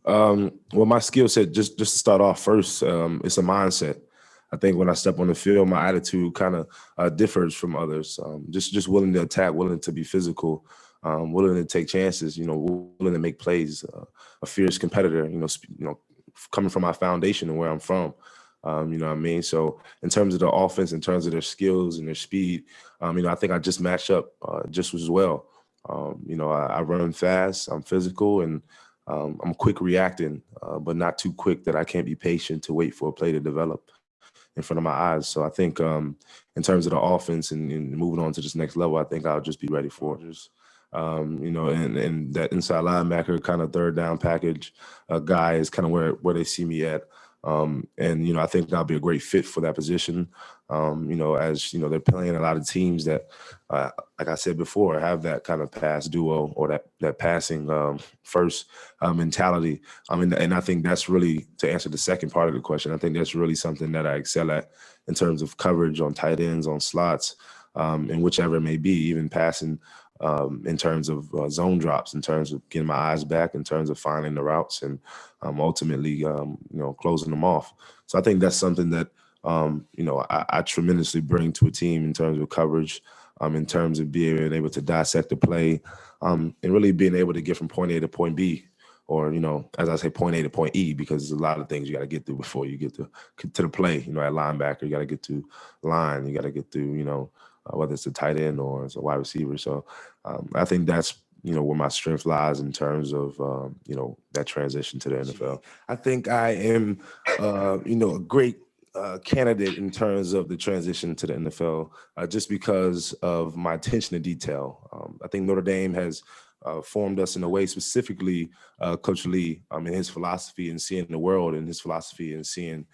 Well, my skill set, just to start off first, it's a mindset. I think when I step on the field, my attitude kind of differs from others. Just willing to attack, willing to be physical, willing to take chances. Willing to make plays. A fierce competitor. Coming from my foundation and where I'm from. You know what I mean? So in terms of the offense, in terms of their skills and their speed, I think I just match up just as well. I run fast, I'm physical, and I'm quick reacting, but not too quick that I can't be patient to wait for a play to develop in front of my eyes. So I think in terms of the offense and moving on to this next level, I think I'll just be ready for it. And that inside linebacker kind of third down package guy is kind of where they see me at. I think I'll be a great fit for that position. As they're playing a lot of teams that, like I said before, have that kind of pass duo or that passing first mentality. And I think that's really, to answer the second part of the question, I think that's really something that I excel at in terms of coverage on tight ends, on slots, and whichever it may be, even passing in terms of zone drops, in terms of getting my eyes back, in terms of finding the routes and ultimately, closing them off. So I think that's something that, I tremendously bring to a team in terms of coverage, in terms of being able to dissect the play, and really being able to get from point A to point B, or, as I say, point A to point E, because there's a lot of things you got to get through before you get to the play. At linebacker, you got to get to line, you got to get through, whether it's a tight end or it's a wide receiver. So I think that's, where my strength lies in terms of, that transition to the NFL. I think I am, a great candidate in terms of the transition to the NFL, just because of my attention to detail. I think Notre Dame has formed us in a way, specifically Coach Lee, in his philosophy and seeing the world, and his philosophy and seeing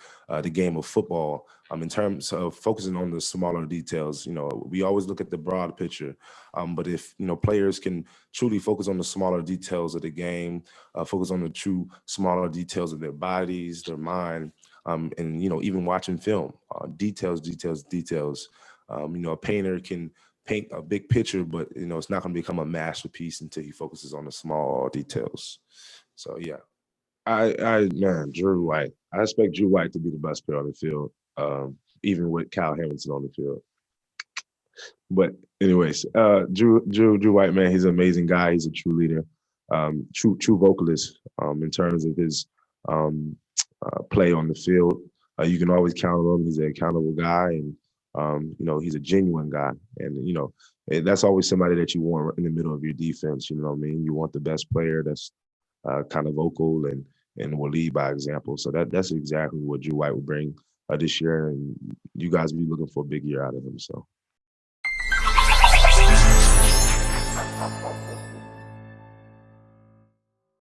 the game of football, in terms of focusing on the smaller details. We always look at the broad picture, but if players can truly focus on the smaller details of the game, focus on the true smaller details of their bodies, their mind, and even watching film, details. A painter can paint a big picture, but it's not going to become a masterpiece until he focuses on the small details. So yeah, man, Drew White. I expect Drew White to be the best player on the field, even with Kyle Hamilton on the field. But anyways, Drew White, man, he's an amazing guy. He's a true leader, true vocalist, in terms of his play on the field. You can always count on him. He's an accountable guy, and he's a genuine guy. And that's always somebody that you want in the middle of your defense. You know what I mean? You want the best player that's kind of vocal and will lead by example. So that's exactly what Drew White will bring this year, and you guys will be looking for a big year out of him. So.